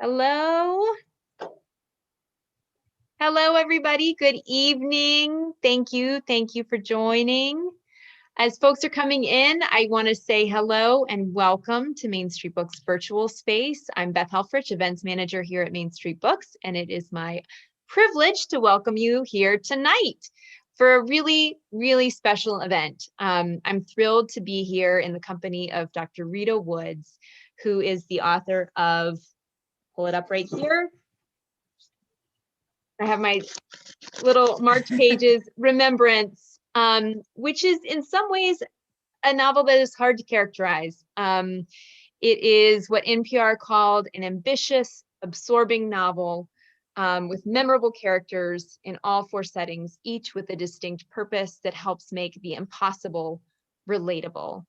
Hello. Hello, everybody. Good evening. Thank you. Thank you for joining. As folks are coming in, I want to say hello and welcome to Main Street Books virtual space. I'm Beth Helfrich, events manager here at Main Street Books, and it is my privilege to welcome you here tonight for a really, really special event. I'm thrilled to be here in the company of Dr. Rita Woods, who is the author of, pull it up right here. I have my little marked pages, Remembrance, which is in some ways a novel that is hard to characterize. It is what NPR called an ambitious, absorbing novel with memorable characters in all four settings, each with a distinct purpose that helps make the impossible relatable.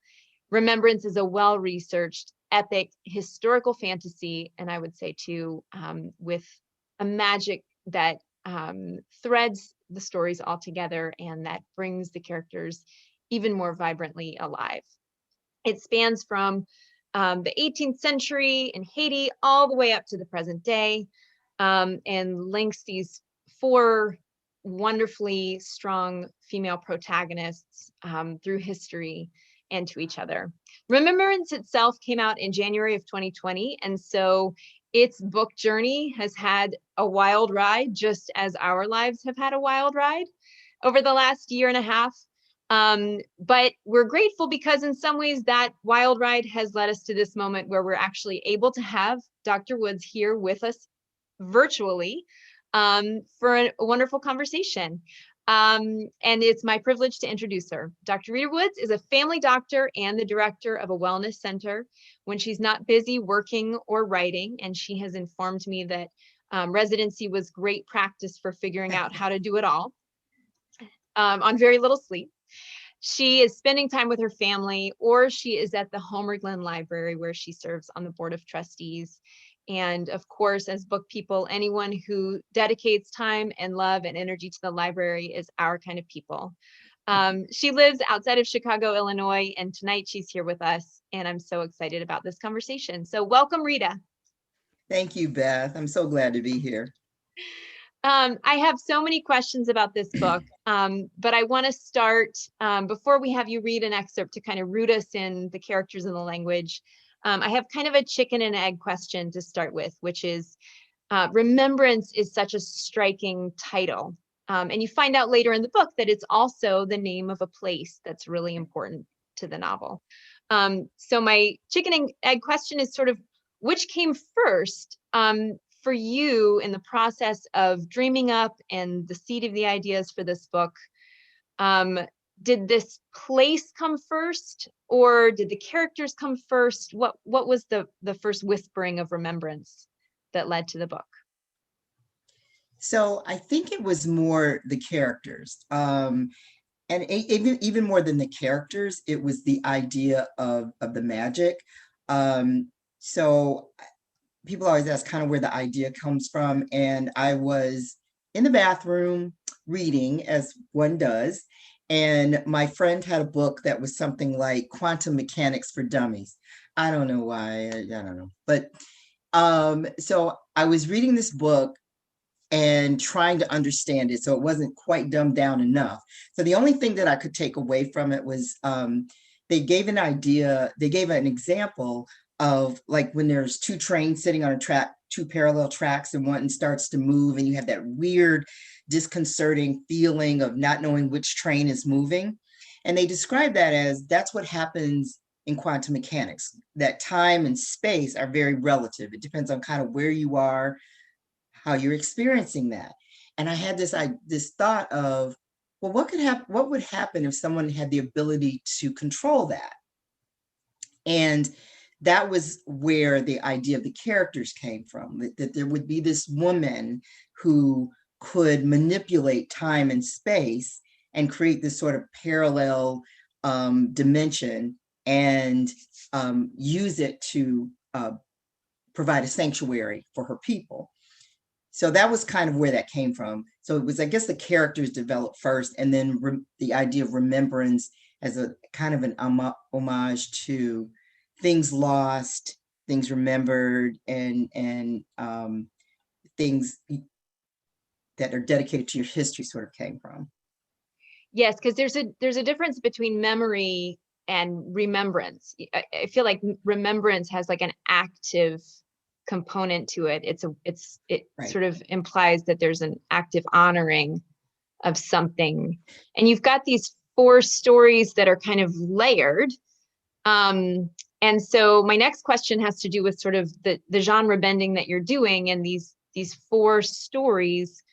Remembrance is a well-researched, epic, historical fantasy, and I would say too, with a magic that threads the stories all together and that brings the characters even more vibrantly alive. It spans from the 18th century in Haiti all the way up to the present day, and links these four wonderfully strong female protagonists through history and to each other. Remembrance itself came out in January of 2020, and so its book journey has had a wild ride, just as our lives have had a wild ride over the last year and a half. But we're grateful because in some ways that wild ride has led us to this moment where we're actually able to have Dr. Woods here with us virtually for a wonderful conversation. And it's my privilege to introduce her. Dr. Rita Woods is a family doctor and the director of a wellness center when she's not busy working or writing. And she has informed me that residency was great practice for figuring out how to do it all on very little sleep. She is spending time with her family, or she is at the Homer Glen Library where she serves on the board of trustees. And of course, as book people, anyone who dedicates time and love and energy to the library is our kind of people. She lives outside of Chicago, Illinois, and tonight she's here with us, and I'm so excited about this conversation. So welcome, Rita. Thank you, Beth. I'm so glad to be here. I have so many questions about this book, but I want to start before we have you read an excerpt to kind of root us in the characters and the language. I have kind of a chicken and egg question to start with, which is Remembrance is such a striking title. And you find out later in the book that it's also the name of a place that's really important to the novel. So my chicken and egg question is sort of, which came first for you in the process of dreaming up and the seed of the ideas for this book? Did this place come first, or did the characters come first? What was the first whispering of remembrance that led to the book? So I think it was more the characters. And even more than the characters, it was the idea of the magic. So people always ask kind of where the idea comes from. And I was in the bathroom reading, as one does. And my friend had a book that was something like Quantum Mechanics for Dummies. I don't know why, I don't know. But so I was reading this book and trying to understand it. So it wasn't quite dumbed down enough. So the only thing that I could take away from it was they gave an idea, they gave an example of like when there's two trains sitting on a track, two parallel tracks, and one starts to move and you have that weird disconcerting feeling of not knowing which train is moving. And they describe that as that's what happens in quantum mechanics, that time and space are very relative. It depends on kind of where you are, how you're experiencing that. And I had this thought of, well, what would happen if someone had the ability to control that? And that was where the idea of the characters came from, that there would be this woman who could manipulate time and space and create this sort of parallel dimension and use it to provide a sanctuary for her people. So that was kind of where that came from. So it was, I guess, the characters developed first, and then the idea of remembrance as a kind of an homage to things lost, things remembered, and things that are dedicated to your history sort of came from. Yes, because there's a difference between memory and remembrance. I feel like remembrance has like an active component to it. It Right. sort of implies that there's an active honoring of something. And you've got these 4 stories that are kind of layered. And so my next question has to do with sort of the genre bending that you're doing, and these 4 stories.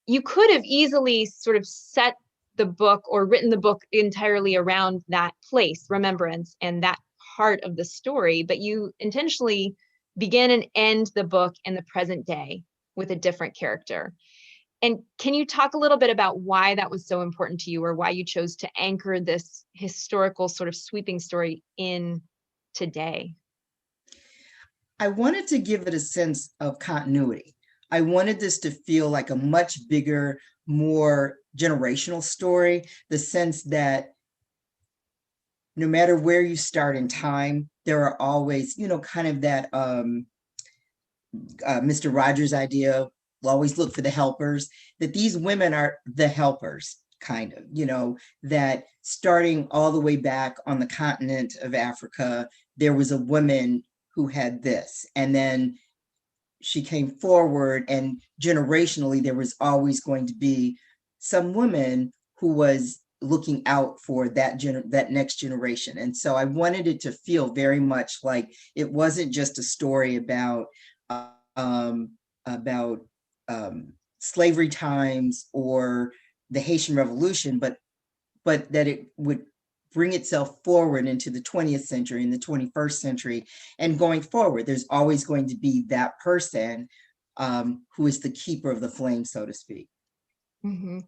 You could have easily sort of set the book or written the book entirely around that place, Remembrance, and that part of the story, but you intentionally begin and end the book in the present day with a different character. And can you talk a little bit about why that was so important to you, or why you chose to anchor this historical sort of sweeping story in today? I wanted to give it a sense of continuity. I wanted this to feel like a much bigger, more generational story, the sense that no matter where you start in time, there are always, kind of that Mr. Rogers idea, we'll always look for the helpers, that these women are the helpers, kind of, that starting all the way back on the continent of Africa, there was a woman who had this. And then she came forward, and generationally, there was always going to be some woman who was looking out for that next generation. And so I wanted it to feel very much like it wasn't just a story about about slavery times or the Haitian Revolution, but that it would bring itself forward into the 20th century and the 21st century. And going forward, there's always going to be that person who is the keeper of the flame, so to speak. Mm-hmm.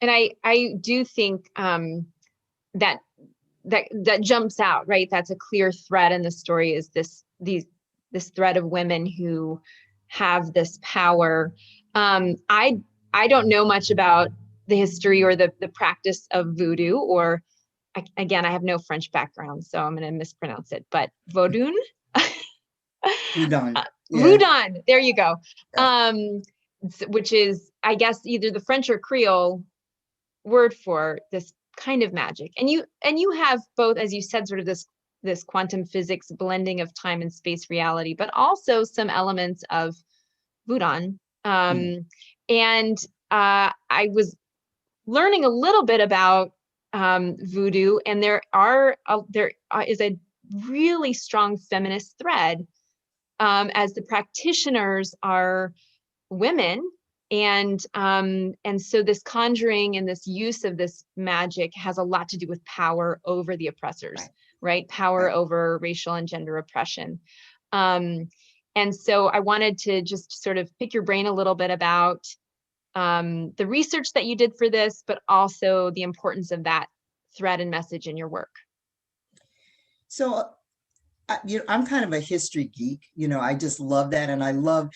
And I do think that jumps out, right? That's a clear thread in the story, is this thread of women who have this power. I don't know much about the history or the practice of voodoo, or again, I have no French background, so I'm going to mispronounce it, but Vodun? Udon. Yeah. Voodoo, there you go. Yeah. Which is, I guess, either the French or Creole word for this kind of magic. And you have both, as you said, sort of this quantum physics blending of time and space reality, but also some elements of Voodoo. And I was learning a little bit about voodoo, and there is a really strong feminist thread, as the practitioners are women. And so this conjuring and this use of this magic has a lot to do with power over the oppressors, right? Power over racial and gender oppression. And so I wanted to just sort of pick your brain a little bit about the research that you did for this, but also the importance of that thread and message in your work. So I'm kind of a history geek, I just love that. And I love,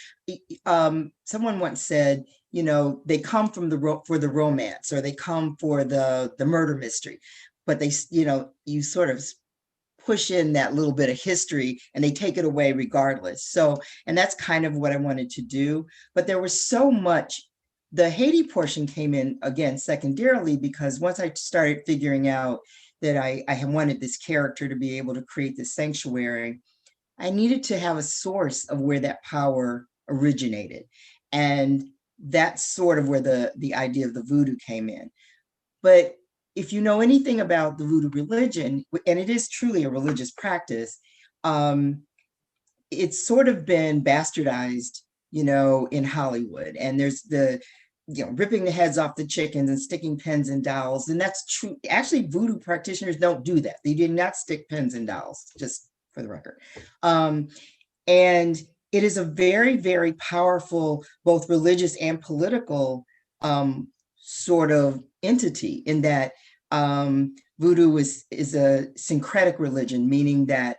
someone once said, they come for the romance, or they come for the murder mystery, but they, you sort of push in that little bit of history and they take it away regardless. So, and that's kind of what I wanted to do. But there was so much, the Haiti portion came in again secondarily, because once I started figuring out that I had wanted this character to be able to create this sanctuary, I needed to have a source of where that power originated. And that's sort of where the idea of the voodoo came in. But if you know anything about the voodoo religion, and it is truly a religious practice, it's sort of been bastardized, in Hollywood. And there's the ripping the heads off the chickens and sticking pins in dolls. And that's true. Actually, voodoo practitioners don't do that. They do not stick pins in dolls, just for the record. And it is a very, very powerful, both religious and political sort of entity, in that voodoo is a syncretic religion, meaning that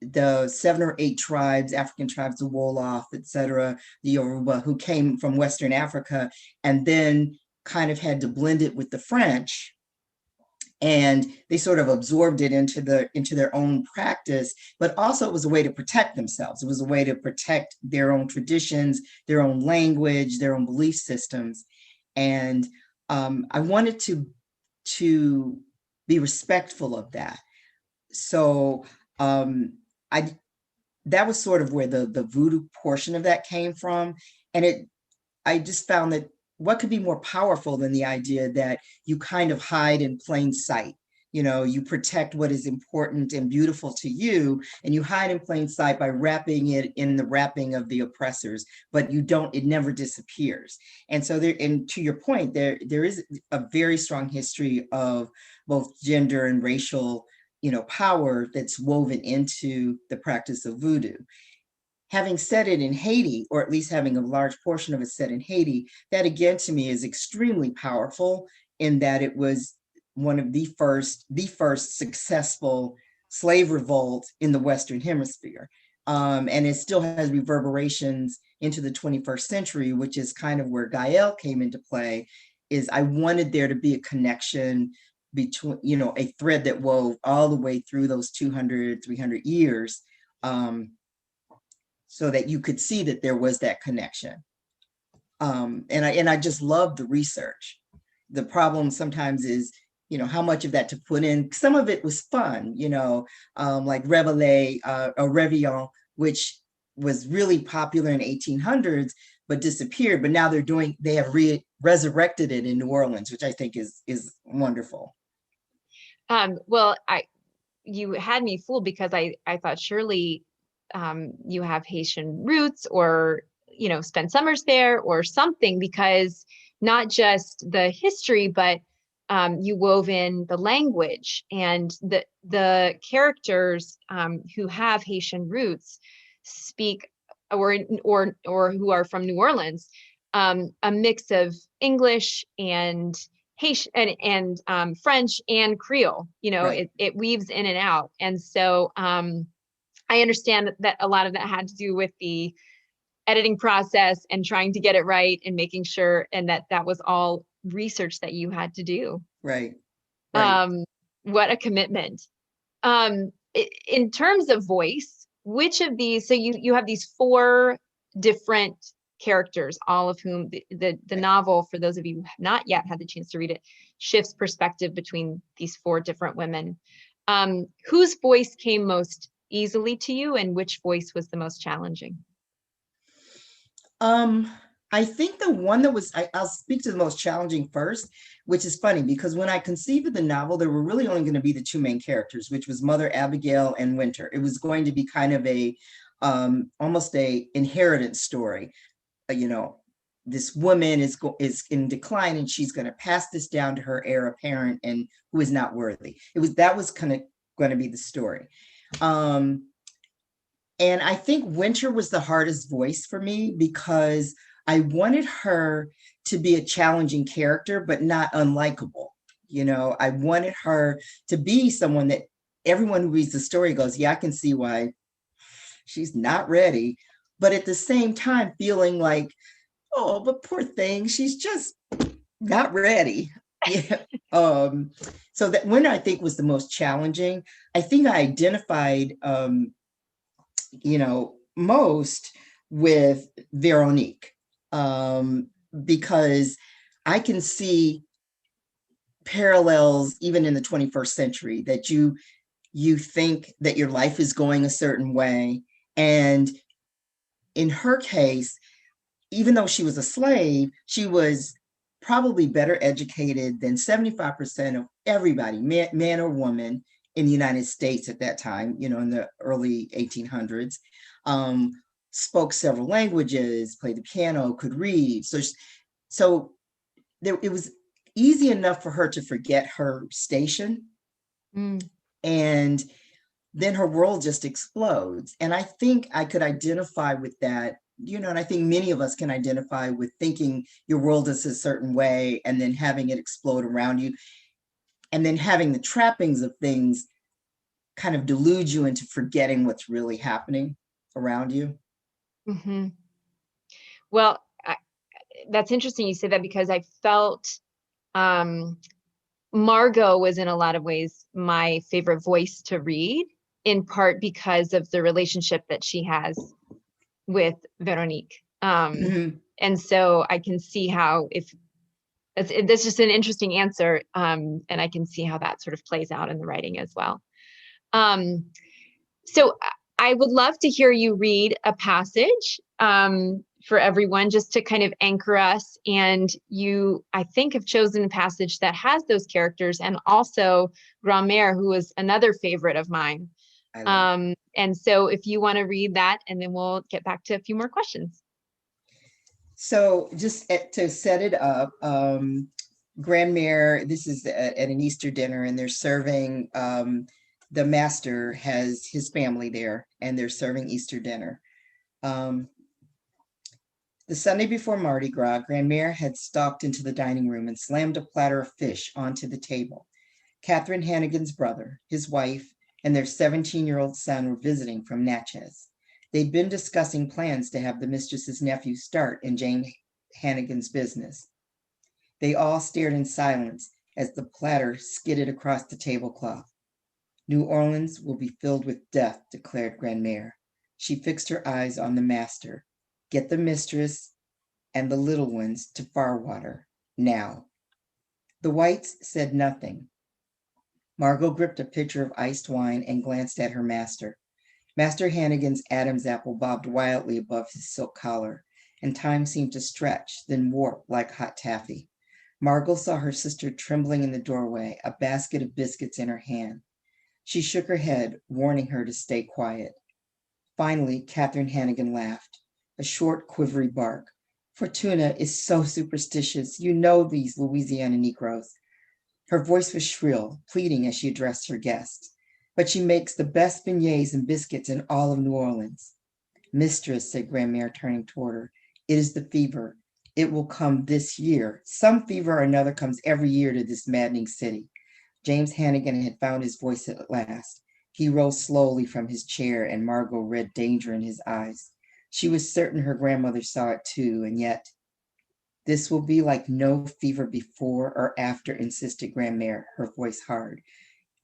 the 7 or 8 tribes, African tribes, the Wolof, etc., the Yoruba, who came from Western Africa and then kind of had to blend it with the French, and they sort of absorbed it into their own practice, but also it was a way to protect themselves. It was a way to protect their own traditions, their own language, their own belief systems. And I wanted to be respectful of that. So I that was sort of where the voodoo portion of that came from. And I just found that what could be more powerful than the idea that you kind of hide in plain sight? You know, you protect what is important and beautiful to you, and you hide in plain sight by wrapping it in the wrapping of the oppressors, but it never disappears. And so and to your point, there is a very strong history of both gender and racial, power that's woven into the practice of voodoo. Having set it in Haiti, or at least having a large portion of it set in Haiti, that again to me is extremely powerful, in that it was one of the first successful slave revolt in the Western Hemisphere. And it still has reverberations into the 21st century, which is kind of where Gael came into play. Is I wanted there to be a connection between, a thread that wove all the way through those 200, 300 years, so that you could see that there was that connection. And I just love the research. The problem sometimes is, how much of that to put in. Some of it was fun, like Réveillé, or Réveillon, which was really popular in 1800s, but disappeared. But now they have resurrected it in New Orleans, which I think is wonderful. Well, you had me fooled, because I thought surely you have Haitian roots, or spend summers there or something, because not just the history, but you wove in the language, and the characters who have Haitian roots speak, or who are from New Orleans, a mix of English and Haitian and French and Creole. Right. It weaves in and out, and so I understand that a lot of that had to do with the editing process and trying to get it right and making sure, and that was all research that you had to do. Right. Right. What a commitment. In terms of voice, which of these, so you have these four different characters, all of whom the novel, for those of you who have not yet had the chance to read it, shifts perspective between these four different women. Whose voice came most easily to you, and which voice was the most challenging? I think the one that I'll speak to the most challenging first, which is funny because when I conceived of the novel, there were really only going to be the two main characters, which was Mother Abigail and Winter. It was going to be kind of almost a inheritance story. This woman is in decline, and she's going to pass this down to her heir apparent, and who is not worthy. That was kind of going to be the story. And I think Winter was the hardest voice for me, because I wanted her to be a challenging character, but not unlikable. I wanted her to be someone that everyone who reads the story goes, yeah, I can see why she's not ready. But at the same time, feeling like, oh, but poor thing, she's just not ready. Yeah. So that Winter, I think, was the most challenging. I think I identified, most with Veronique, because I can see parallels even in the 21st century, that you think that your life is going a certain way. And in her case, even though she was a slave, she was probably better educated than 75% of everybody, man or woman, in the United States at that time, in the early 1800s, spoke several languages, played the piano, could read. So it was easy enough for her to forget her station. And then her world just explodes. And I think I could identify with that, and I think many of us can identify with thinking your world is a certain way and then having it explode around you, and then having the trappings of things kind of delude you into forgetting what's really happening around you. Mm-hmm. Well, that's interesting you say that, because I felt Margot was in a lot of ways my favorite voice to read, in part because of the relationship that she has with Veronique. Mhm. And so I can see how that's just an interesting answer. And I can see how that sort of plays out in the writing as well. Um, so I would love to hear you read a passage for everyone, just to kind of anchor us. And you, I think, have chosen a passage that has those characters, and also Grand-Mère, who is another favorite of mine. I love. And so if you want to read that, and then we'll get back to a few more questions. So just to set it up, Grand-Mère, this is at an Easter dinner, and they're serving, the master has his family there, and they're serving Easter dinner. Um, the Sunday before Mardi Gras, Grand-Mère had stalked into the dining room and slammed a platter of fish onto the table. Catherine Hannigan's brother, his wife, and their 17-year-old son were visiting from Natchez. They'd been discussing plans to have the mistress's nephew start in Jane Hannigan's business. They all stared in silence as the platter skidded across the tablecloth. New Orleans will be filled with death, declared Grand-Mère. She fixed her eyes on the master. Get the mistress and the little ones to Farwater, now. The whites said nothing. Margot gripped a pitcher of iced wine and glanced at her master. Master Hannigan's Adam's apple bobbed wildly above his silk collar, and time seemed to stretch, then warp like hot taffy. Margot saw her sister trembling in the doorway, a basket of biscuits in her hand. She shook her head, warning her to stay quiet. Finally, Catherine Hannigan laughed, a short, quivery bark. Fortuna is so superstitious. You know these Louisiana Negroes. Her voice was shrill, pleading as she addressed her guests. But she makes the best beignets and biscuits in all of New Orleans. Mistress, said Grand-Mère, turning toward her, it is the fever. It will come this year. Some fever or another comes every year to this maddening city. James Hannigan had found his voice at last. He rose slowly from his chair, and Margot read danger in his eyes. She was certain her grandmother saw it too, and yet, this will be like no fever before or after, insisted Grand-Mère, her voice hard.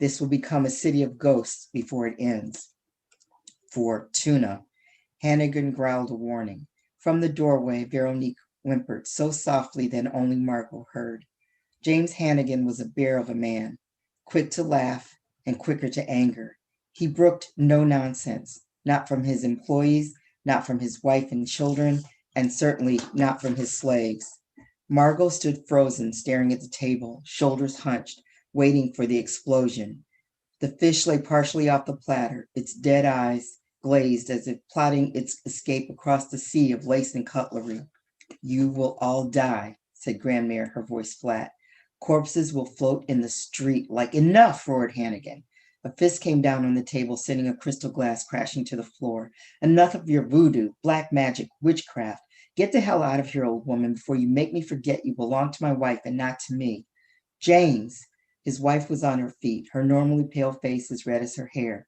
This will become a city of ghosts before it ends. Fortuna. Hannigan growled a warning. From the doorway, Veronique whimpered so softly that only Margot heard. James Hannigan was a bear of a man, quick to laugh and quicker to anger. He brooked no nonsense, not from his employees, not from his wife and children, and certainly not from his slaves. Margot stood frozen, staring at the table, shoulders hunched, waiting for the explosion. The fish lay partially off the platter, its dead eyes glazed as if plotting its escape across the sea of lace and cutlery. You will all die, said Grand-Mère, her voice flat. Corpses will float in the street like enough, roared Hannigan. A fist came down on the table, sending a crystal glass crashing to the floor. Enough of your voodoo, black magic, witchcraft. Get the hell out of here, old woman, before you make me forget you belong to my wife and not to me. James. His wife was on her feet, her normally pale face as red as her hair.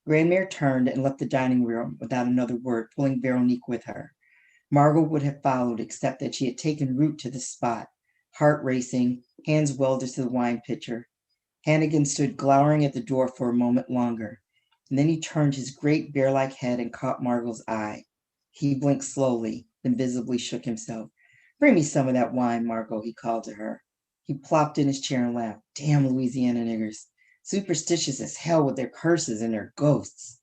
Grand-Mère turned and left the dining room without another word, pulling Veronique with her. Margot would have followed, except that she had taken root to the spot, heart racing, hands welded to the wine pitcher. Hannigan stood glowering at the door for a moment longer, and then he turned his great bear-like head and caught Margot's eye. He blinked slowly, then visibly shook himself. Bring me some of that wine, Margot, he called to her. He plopped in his chair and laughed. Damn Louisiana niggers. Superstitious as hell with their curses and their ghosts.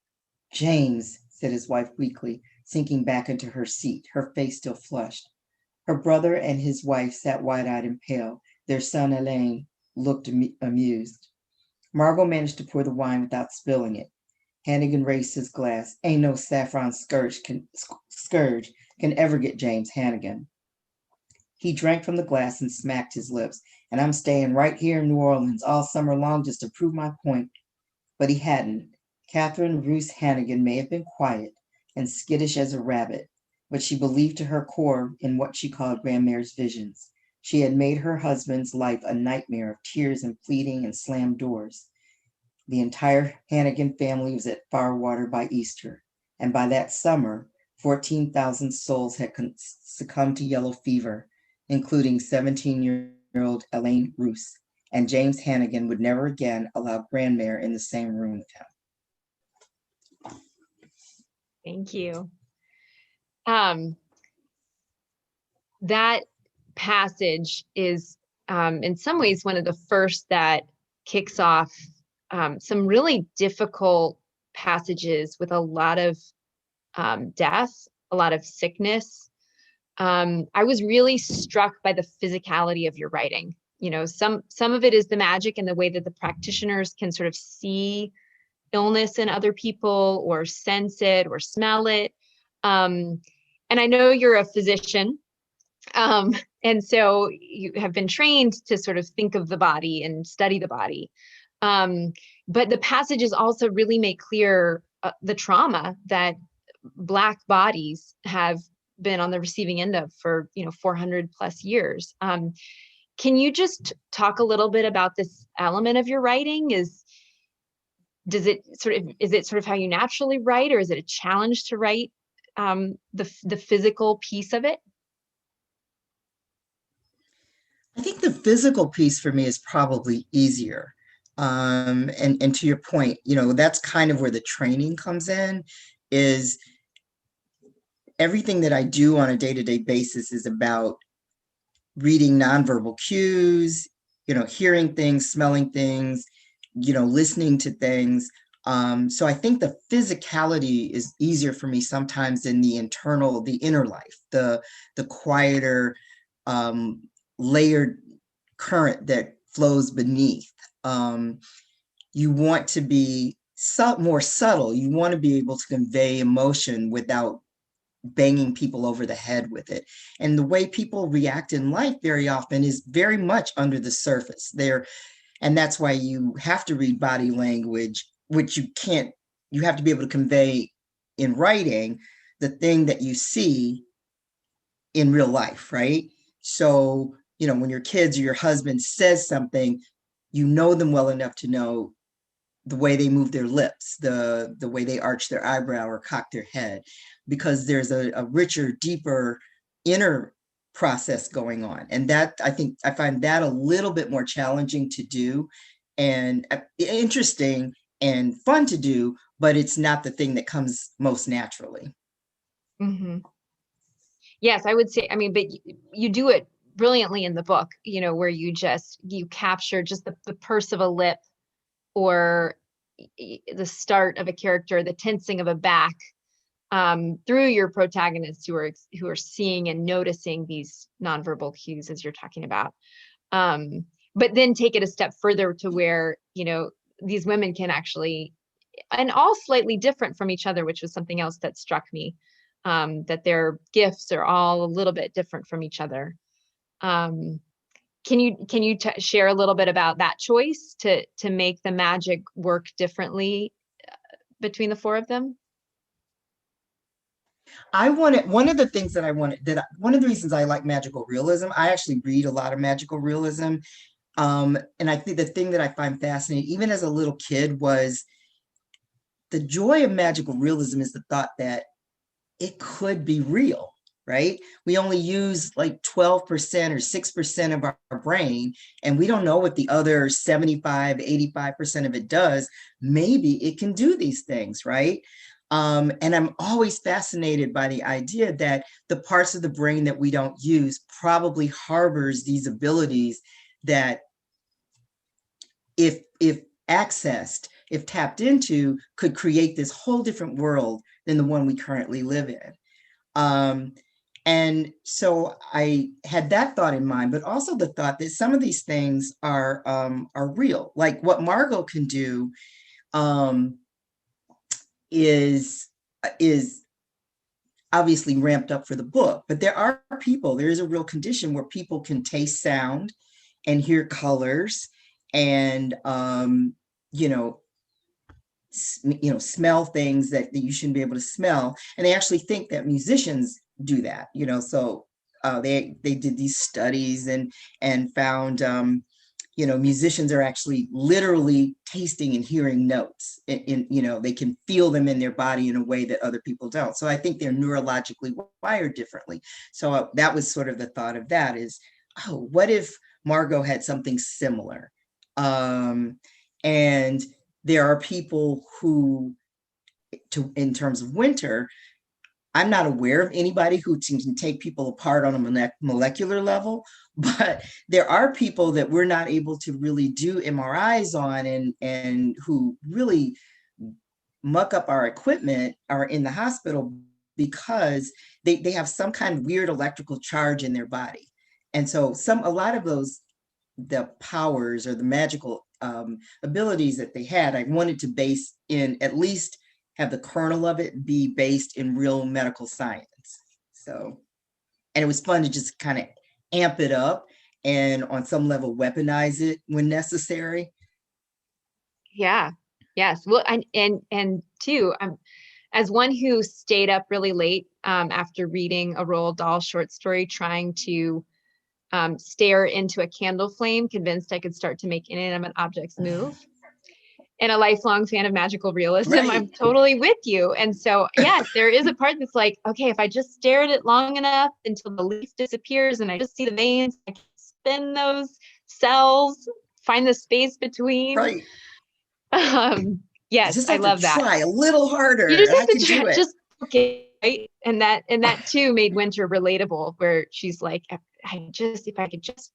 James, said his wife weakly, sinking back into her seat, her face still flushed. Her brother and his wife sat wide-eyed and pale. Their son, Alain, looked amused. Margot managed to pour the wine without spilling it. Hannigan raised his glass. Ain't no saffron scourge can ever get James Hannigan. He drank from the glass and smacked his lips. And I'm staying right here in New Orleans all summer long just to prove my point. But he hadn't. Catherine Roos Hannigan may have been quiet and skittish as a rabbit, but she believed to her core in what she called Grand-Mère's visions. She had made her husband's life a nightmare of tears and pleading and slammed doors. The entire Hannigan family was at Farwater by Easter, and by that summer, 14,000 souls had succumbed to yellow fever, including 17-year-old Elaine Roos. and James Hannigan would never again allow Grandmere in the same room with him. Thank you. That passage is in some ways one of the first that kicks off some really difficult passages with a lot of death, a lot of sickness. I was really struck by the physicality of your writing. You know, some of it is the magic and the way that the practitioners can sort of see illness in other people or sense it or smell it. And I know you're a physician, and so you have been trained to sort of think of the body and study the body. But the passages also really make clear the trauma that Black bodies have been on the receiving end of for 400 plus years. Can you just talk a little bit about this element of your writing? Is it sort of how you naturally write, or is it a challenge to write the physical piece of it? I think the physical piece for me is probably easier. And to your point, that's kind of where the training comes in, is everything that I do on a day-to-day basis is about reading nonverbal cues, hearing things, smelling things, listening to things. So I think the physicality is easier for me sometimes than the inner life, the quieter, layered current that flows beneath. You want to be more subtle. You want to be able to convey emotion without banging people over the head with it. And the way people react in life very often is very much under the surface there. And that's why you have to read body language, which you have to be able to convey in writing the thing that you see in real life, right? So, when your kids or your husband says something, you know them well enough to know the way they move their lips, the way they arch their eyebrow or cock their head, because there's a richer, deeper inner process going on. And that, I find that a little bit more challenging to do and interesting and fun to do, but it's not the thing that comes most naturally. Mm-hmm. Yes, I would say, but you do it brilliantly in the book, where you capture just the purse of a lip, or the start of a character, the tensing of a back, through your protagonists who are seeing and noticing these nonverbal cues as you're talking about. But then take it a step further to where, these women can actually, and all slightly different from each other, which was something else that struck me, that their gifts are all a little bit different from each other. Can you share a little bit about that choice to make the magic work differently between the four of them? One of the things that I wanted, one of the reasons I like magical realism, I actually read a lot of magical realism. And I think the thing that I find fascinating, even as a little kid, was the joy of magical realism is the thought that it could be real, right? We only use like 12% or 6% of our brain, and we don't know what the other 75, 85% of it does. Maybe it can do these things, right? And I'm always fascinated by the idea that the parts of the brain that we don't use probably harbors these abilities that, if accessed, if tapped into, could create this whole different world than the one we currently live in. And so I had that thought in mind, but also the thought that some of these things are real. Like what Margot can do is obviously ramped up for the book, but there is a real condition where people can taste sound and hear colors and smell things that you shouldn't be able to smell. And they actually think that musicians do that, so they did these studies and found musicians are actually literally tasting and hearing notes they can feel them in their body in a way that other people don't. So I think they're neurologically wired differently. So that was sort of the thought of that is, oh, what if Margot had something similar? And there are people who, in terms of winter, I'm not aware of anybody who can take people apart on a molecular level, but there are people that we're not able to really do MRIs on, and who really muck up our equipment, are in the hospital because they have some kind of weird electrical charge in their body. And so a lot of those, the powers or the magical abilities that they had, I wanted to base in, at least have the kernel of it be based in real medical science. So, and it was fun to just kind of amp it up and on some level weaponize it when necessary. Yeah. Yes. Well, and two, as one who stayed up really late after reading a Roald Dahl short story, trying to stare into a candle flame, convinced I could start to make inanimate objects move, and a lifelong fan of magical realism, Right. I'm totally with you. And so, yes, there is a part that's like, okay, if I just stare at it long enough until the leaf disappears and I just see the veins, I can spin those cells, find the space between. Right. Yes, Just I have to love that. try a little harder. You just And have I to can try, do it. just okay, right? And that too made Winter relatable, where she's like, if I could just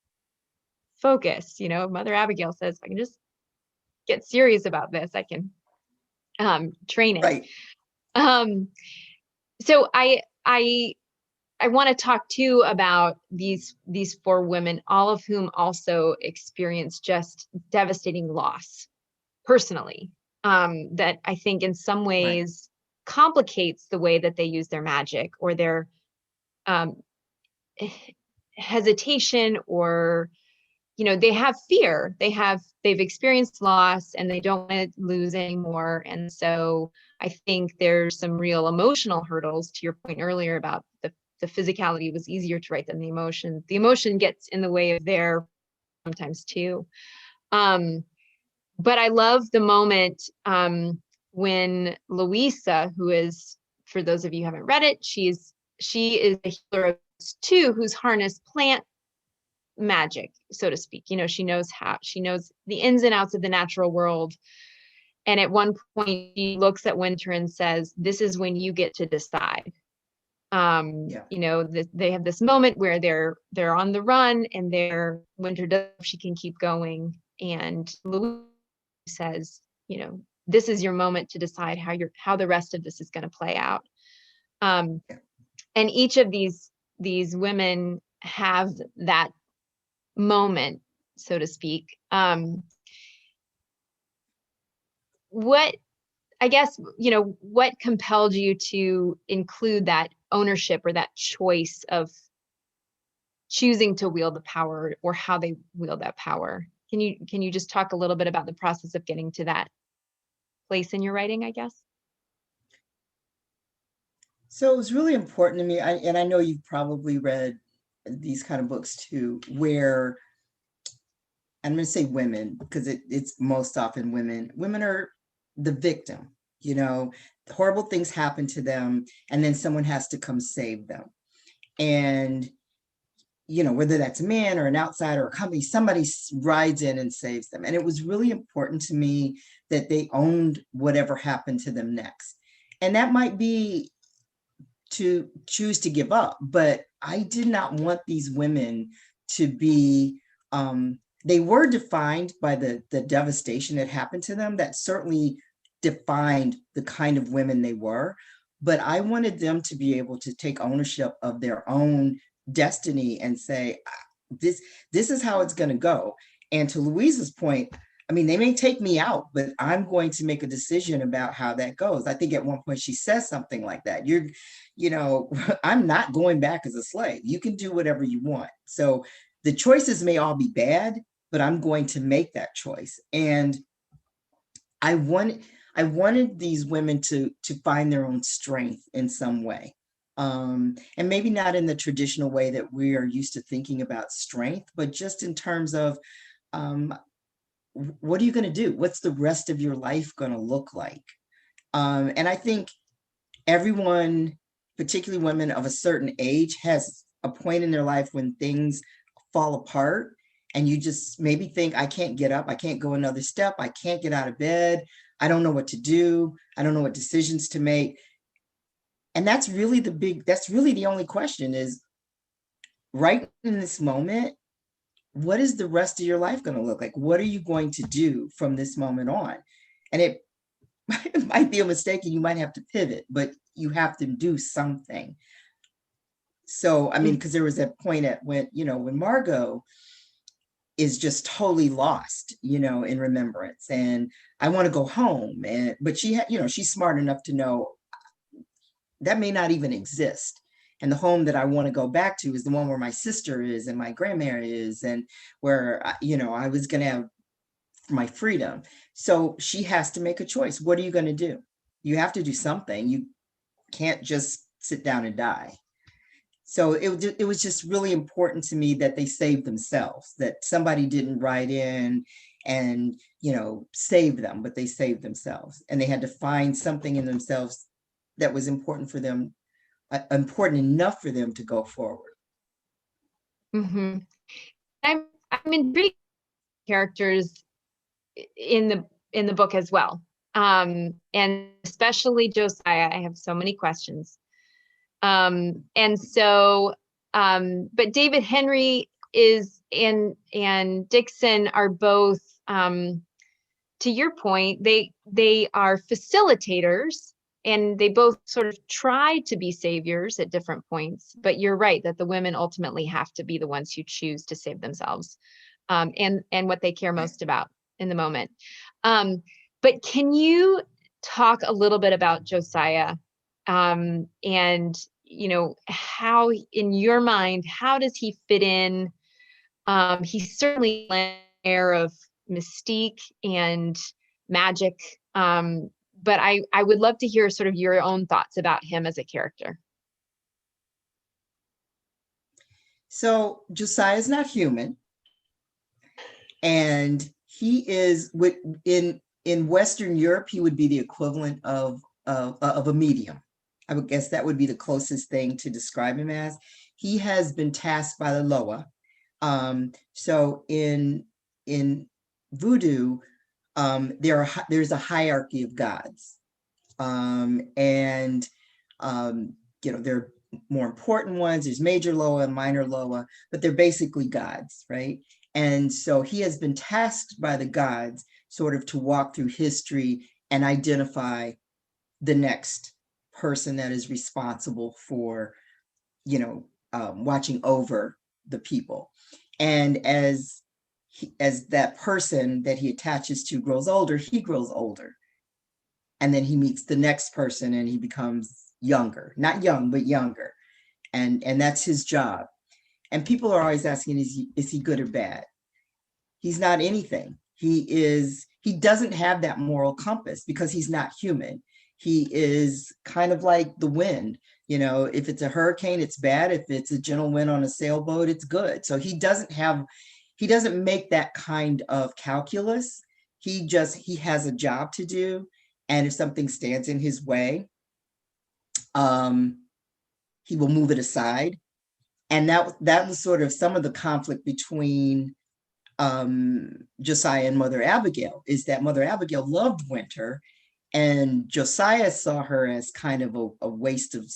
focus, Mother Abigail says, if I can just get serious about this, I can train it. Right. So I want to talk too about these four women, all of whom also experience just devastating loss personally, that I think in some ways complicates the way that they use their magic, or their hesitation, or they have fear, they've experienced loss and they don't want to lose anymore. And so I think there's some real emotional hurdles, to your point earlier about the physicality was easier to write than the emotion gets in the way of their sometimes too. But I love the moment when Louisa, who is, for those of you who haven't read it, she is a healer of two, who's harnessed plant magic, so to speak. She knows the ins and outs of the natural world. And at one point she looks at Winter and says, this is when you get to decide. They have this moment where they're on the run, and Winter does, she can keep going. And Louise says, this is your moment to decide how the rest of this is going to play out. And each of these women have that moment, so to speak. What compelled you to include that ownership, or that choice of choosing to wield the power, or how they wield that power? Can you just talk a little bit about the process of getting to that place in your writing, I guess? So it was really important to me, and I know you've probably read these kind of books too, where I'm going to say women, because it's most often women. Women are the victim, horrible things happen to them, and then someone has to come save them. And, whether that's a man or an outsider or a company, somebody rides in and saves them. And it was really important to me that they owned whatever happened to them next. And that might be to choose to give up, but I did not want these women to be, they were defined by the devastation that happened to them. That certainly defined the kind of women they were, but I wanted them to be able to take ownership of their own destiny and say, this is how it's going to go. And to Louisa's point, I mean, they may take me out, but I'm going to make a decision about how that goes. I think at one point she says something like that. I'm not going back as a slave. You can do whatever you want. So the choices may all be bad, but I'm going to make that choice. And I wanted these women to find their own strength in some way. And maybe not in the traditional way that we are used to thinking about strength, but just in terms of, what are you going to do? What's the rest of your life going to look like? And I think everyone, particularly women of a certain age, has a point in their life when things fall apart. and you just maybe think, I can't get up, I can't go another step, I can't get out of bed, I don't know what to do, I don't know what decisions to make. And that's really the only question is, right in this moment, what is the rest of your life going to look like? What are you going to do from this moment on? And it might be a mistake and you might have to pivot, but you have to do something. So, I mean, because there was that point at when Margot is just totally lost, in Remembrance, and I want to go home. But she's smart enough to know that may not even exist. And the home that I want to go back to is the one where my sister is and my grandmother is, and where, I was going to have my freedom. So she has to make a choice. What are you going to do? You have to do something. You can't just sit down and die. So it was just really important to me that they saved themselves, that somebody didn't write in and, save them, but they saved themselves. And they had to find something in themselves that was important for them, important enough for them to go forward. Mm-hmm. I'm intrigued by characters in the book as well, and especially Josiah. I have so many questions, and so, but David Henry and Dixon are both, to your point, they are facilitators. And they both sort of try to be saviors at different points, but you're right that the women ultimately have to be the ones who choose to save themselves, and what they care most about in the moment. But can you talk a little bit about Josiah, and how, in your mind, how does he fit in? He's certainly an air of mystique and magic. But I would love to hear sort of your own thoughts about him as a character. So Josiah is not human, and he is in Western Europe, he would be the equivalent of a medium. I would guess that would be the closest thing to describe him as. He has been tasked by the Loa. So in Voodoo, there's a hierarchy of gods, and there are more important ones. There's major Loa and minor Loa, but they're basically gods, right? And so he has been tasked by the gods sort of to walk through history and identify the next person that is responsible for, watching over the people. And as that person that he attaches to grows older, he grows older. And then he meets the next person and he becomes younger, not young, but younger. And that's his job. And people are always asking, is he good or bad? He's not anything. He doesn't have that moral compass because he's not human. He is kind of like the wind. If it's a hurricane, it's bad. If it's a gentle wind on a sailboat, it's good. So he doesn't make that kind of calculus. He has a job to do. And if something stands in his way, he will move it aside. And that was sort of some of the conflict between Josiah and Mother Abigail, is that Mother Abigail loved Winter, and Josiah saw her as kind of a waste of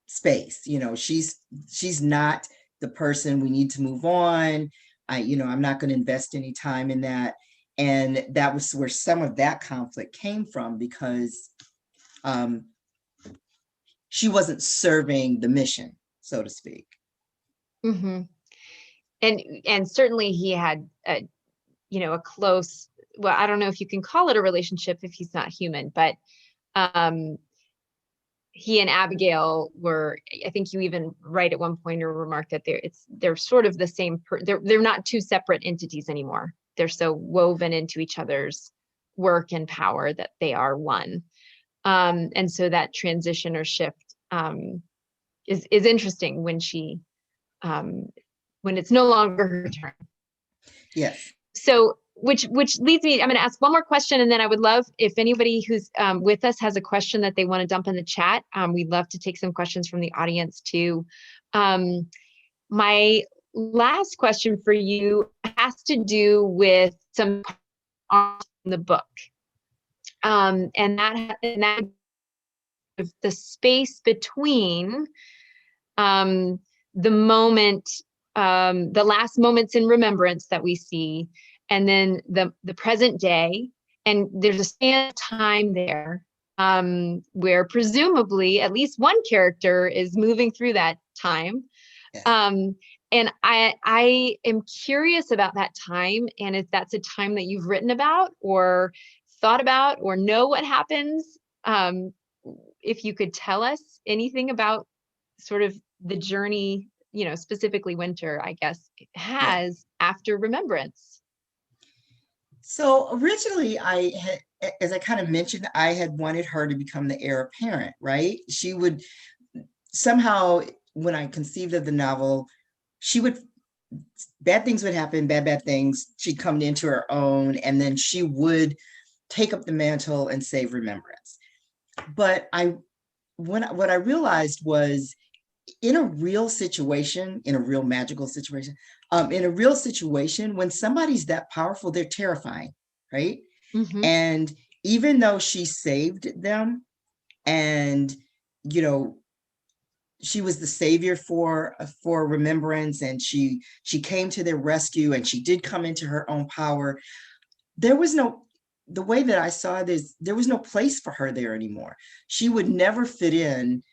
space. She's not the person. We need to move on. I'm not going to invest any time in that. And that was where some of that conflict came from, because she wasn't serving the mission, so to speak. Mm-hmm. And certainly he had a close, well, I don't know if you can call it a relationship if he's not human, but he and Abigail were, I think you even write at one point or remark that they're sort of the same, they're not two separate entities anymore. They're so woven into each other's work and power that they are one. And so that transition or shift is interesting when when it's no longer her turn. Yes. So which leads me, I'm going to ask one more question, and then I would love if anybody who's with us has a question that they want to dump in the chat. We'd love to take some questions from the audience too. My last question for you has to do with some art in the book. And that the space between the moment, the last moments in Remembrance that we see, and then the present day. And there's a span of time there where presumably at least one character is moving through that time. Yes. And I am curious about that time, and if that's a time that you've written about or thought about or know what happens. If you could tell us anything about sort of the journey, you know, specifically Winter, I guess, has after Remembrance. So originally as I kind of mentioned, I had wanted her to become the heir apparent, right? She would somehow, when I conceived of the novel, bad things would happen, bad things. She'd come into her own, and then she would take up the mantle and save Remembrance. But what I realized was, in a real situation, in a real magical situation, in a real situation, when somebody's that powerful, they're terrifying, right? Mm-hmm. And even though she saved them, and you know, she was the savior for Remembrance, and she came to their rescue, and she did come into her own power, there was no, the way that I saw this, there was no place for her there anymore. She would never fit in.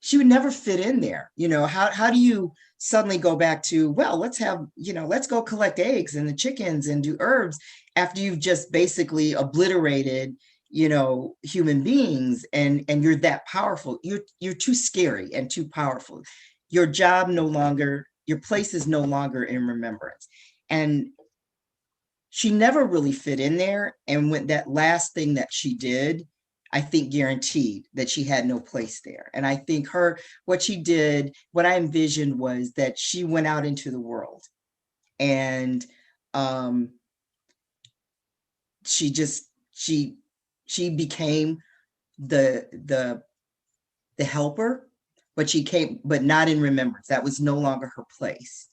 She would never fit in there. You know, how do you suddenly go back to, well, let's go collect eggs and the chickens and do herbs after you've just basically obliterated, human beings, and you're that powerful. You're too scary and too powerful. Your place is no longer in Remembrance. And she never really fit in there. And when that last thing that she did, I think guaranteed that she had no place there. And I think what she did, what I envisioned was that she went out into the world, and she became the helper, but not in Remembrance. That was no longer her place.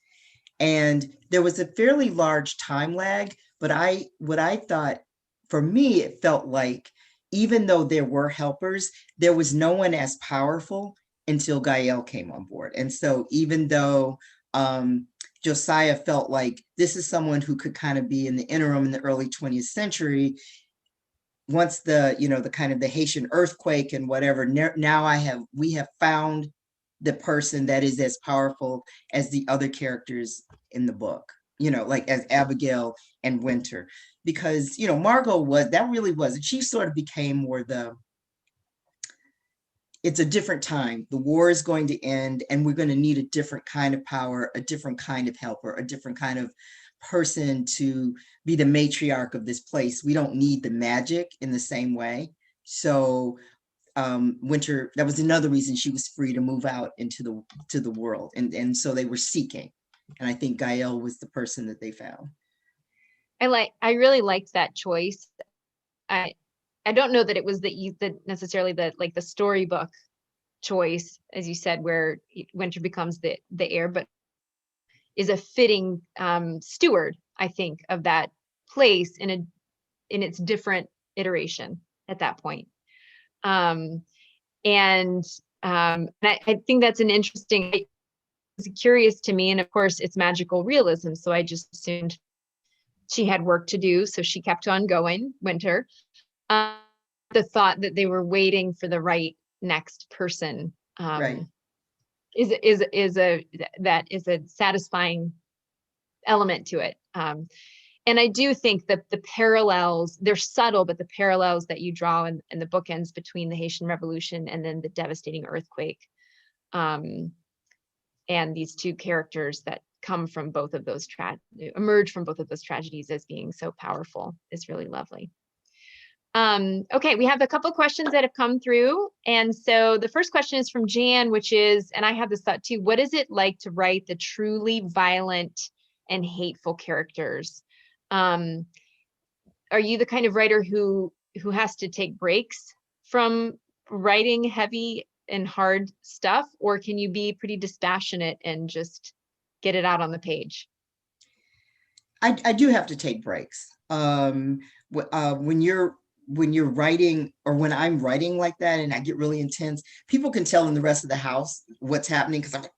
And there was a fairly large time lag, but what I thought, for me, it felt like, even though there were helpers, there was no one as powerful until Gael came on board. And so even though Josiah felt like this is someone who could kind of be in the interim in the early 20th century, once the kind of the Haitian earthquake and whatever, now we have found the person that is as powerful as the other characters in the book, like as Abigail and Winter, because, Margot she sort of became more it's a different time. The war is going to end, and we're going to need a different kind of power, a different kind of helper, a different kind of person to be the matriarch of this place. We don't need the magic in the same way. So Winter, that was another reason she was free to move out into the world. And so they were seeking. And I think Gael was the person that they found. I really liked that choice. I don't know that it was necessarily the storybook choice, as you said, where Winter becomes the heir, but is a fitting steward, I think, of that place in its different iteration at that point. And I think that's an interesting, it's curious to me. And of course, it's magical realism. So I just assumed she had work to do. So she kept on going, Winter. The thought that they were waiting for the right next person Right. is a satisfying element to it. And I do think that the parallels, they're subtle, but the parallels that you draw in the bookends between the Haitian Revolution and then the devastating earthquake, and these two characters that come from both of those emerge from both of those tragedies as being so powerful, is really lovely. Okay, we have a couple of questions that have come through. And so the first question is from Jan, which is, and I have this thought too, what is it like to write the truly violent and hateful characters? Are you the kind of writer who has to take breaks from writing heavy and hard stuff, or can you be pretty dispassionate and just get it out on the page? I do have to take breaks. When you're writing, or when I'm writing like that and I get really intense, people can tell in the rest of the house what's happening, because I'm like,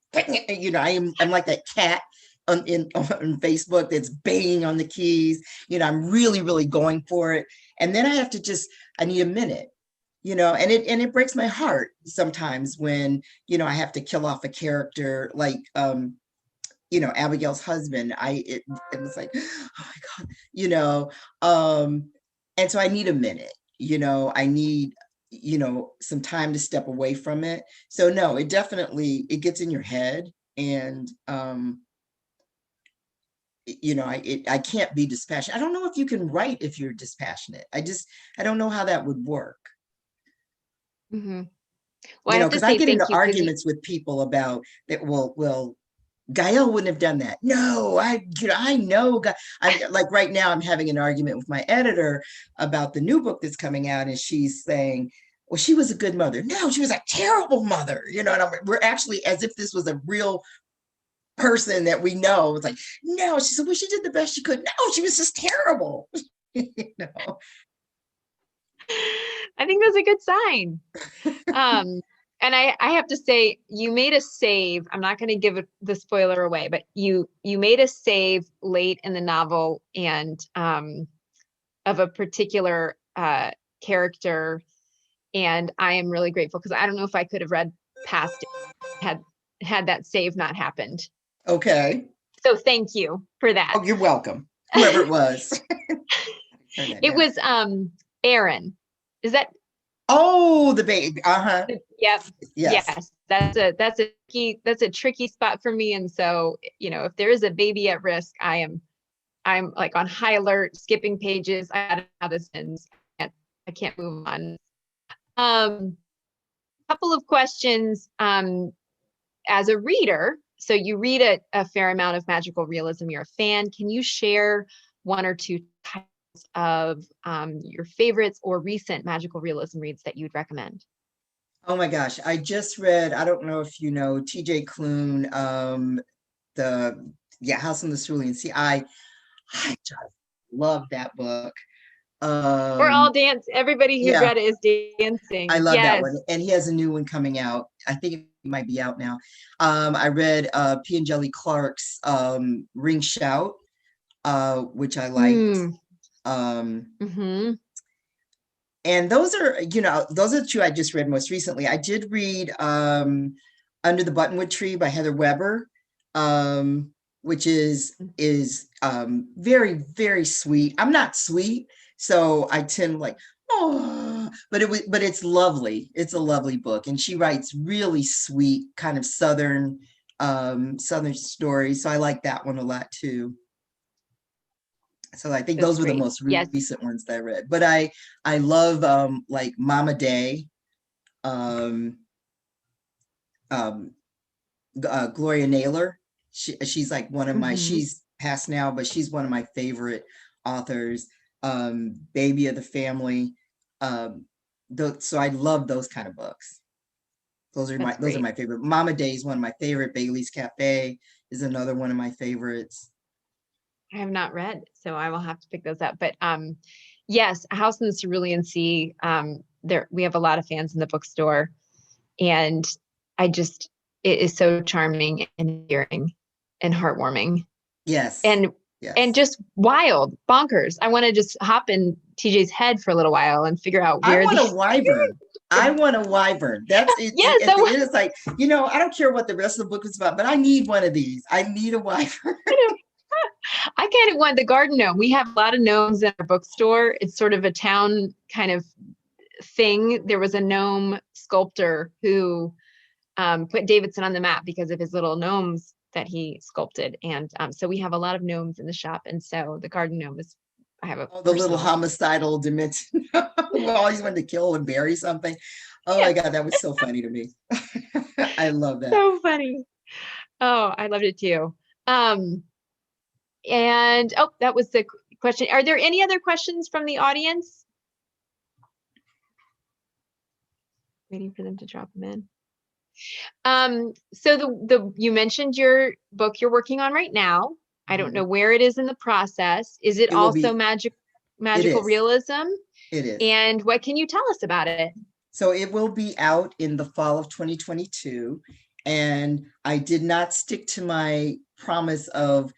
I'm like that cat on Facebook that's banging on the keys. I'm really, really going for it. And then I need a minute, and it breaks my heart sometimes when, I have to kill off a character like Abigail's husband. It was like, oh my God, and so I need a minute, I need, some time to step away from it. So no, it definitely, it gets in your head, and I can't be dispassionate. I don't know if you can write if you're dispassionate. I don't know how that would work. Mm-hmm. Well, I have to because I say get into thank you, arguments with people about that. Well, Gael wouldn't have done that. No, I know. I'm like, right now I'm having an argument with my editor about the new book that's coming out, and she's saying, well, she was a good mother. No, she was a terrible mother. And we're actually, as if this was a real person that we know. It's like, no, she said, well, she did the best she could. No, she was just terrible. I think that's a good sign. And I have to say, you made a save. I'm not going to give the spoiler away, but you made a save late in the novel, and of a particular character, and I am really grateful, because I don't know if I could have read past it had that save not happened. Okay. So thank you for that. Oh, you're welcome. Whoever it was. It was Aaron. Is that? Oh, the baby. Uh-huh. Yep. Yes. That's a tricky spot for me. And so, if there is a baby at risk, I'm like on high alert, skipping pages. I don't know how this ends. I can't move on. Couple of questions. As a reader, so you read a fair amount of magical realism. You're a fan. Can you share one or two titles of your favorites or recent magical realism reads that you'd recommend? Oh my gosh, I just read, I don't know if you know TJ Klune, House in the Cerulean Sea. I just love that book. We're all dance. Everybody who Yeah, read it is dancing. I love that Yes. one. And he has a new one coming out. I think it might be out now. I read P. and Jelly Clark's Ring Shout, which I liked. Mm-hmm. And those are two I just read most recently. I did read Under the Buttonwood Tree by Heather Weber, which is very, very sweet. I'm not sweet, so I tend like, oh, but it's lovely. It's a lovely book, and she writes really sweet kind of southern stories. So I like that one a lot too. So I think those were the most recent ones that I read. But I love like Mama Day, Gloria Naylor. She's like one of my, she's passed now, but she's one of my favorite authors. Baby of the Family. So I love those kind of books. Those are my favorite. Mama Day is one of my favorite. Bailey's Cafe is another one of my favorites. I have not read, so I will have to pick those up. But yes, House in the Cerulean Sea. We have a lot of fans in the bookstore, and it is so charming and endearing and heartwarming. Yes. And just wild, bonkers. I want to just hop in TJ's head for a little while and figure out where I want a wyvern. I want a wyvern. That's it. Yes, it's like, I don't care what the rest of the book is about, but I need one of these. I need a wyvern. I kind of want the garden gnome. We have a lot of gnomes in our bookstore. It's sort of a town kind of thing. There was a gnome sculptor who put Davidson on the map because of his little gnomes that he sculpted. And so we have a lot of gnomes in the shop. And so the garden gnome is, I have the little homicidal dimension. We always wanted to kill and bury something. Oh my God, that was so funny to me. I love that. So funny. Oh, I loved it too. And that was the question. Are there any other questions from the audience? Waiting for them to drop them in. So you mentioned your book you're working on right now. I don't know where it is in the process. Is it It will also be, it magical is, realism? it is. And what can you tell us about it? So it will be out in the fall of 2022. And I did not stick to my promise of,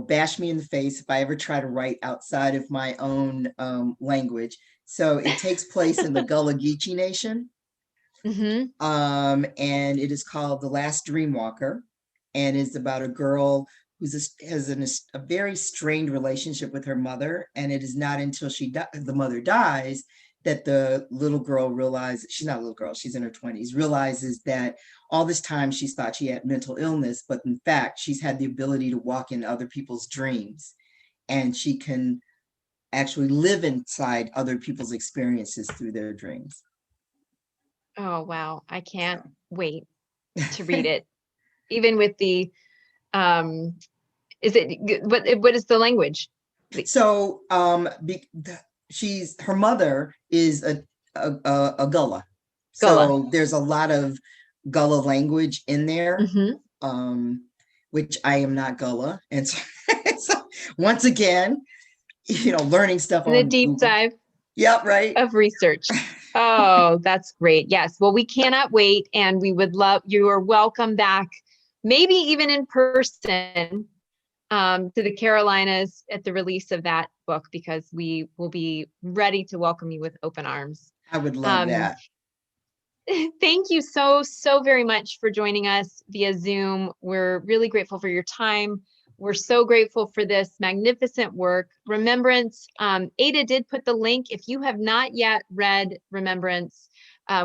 bash me in the face if I ever try to write outside of my own language. So it takes place in the Gullah Geechee Nation. Mm-hmm. And it is called The Last Dreamwalker, and is about a girl has a very strained relationship with her mother. And it is not until the mother dies that the little girl realizes, she's not a little girl, she's in her 20s, realizes that all this time she's thought she had mental illness, but in fact, she's had the ability to walk in other people's dreams, and she can actually live inside other people's experiences through their dreams. Oh, wow. I can't So. wait to read it. Even with the, is it, what is the language? So her mother is a Gullah. Gullah. So there's a lot of Gullah language in there, which I am not Gullah. And so, so once again, learning stuff And a on deep Google. dive. Yep, right. Of research. Oh, that's great. Yes. Well, we cannot wait. And we would love, you are welcome back, maybe even in person, to the Carolinas at the release of that book, because we will be ready to welcome you with open arms. I would love that. Thank you so very much for joining us via Zoom. We're really grateful for your time. We're so grateful for this magnificent work. Remembrance, Ada did put the link. If you have not yet read Remembrance,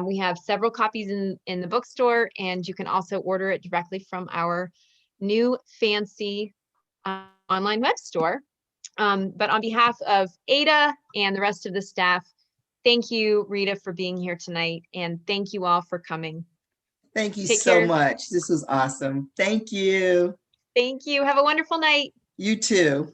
we have several copies in the bookstore, and you can also order it directly from our new fancy online web store. But on behalf of Ada and the rest of the staff, thank you, Rita, for being here tonight. And thank you all for coming. Thank you Take so care. much. This was awesome. Thank you. Thank you. Have a wonderful night. You too.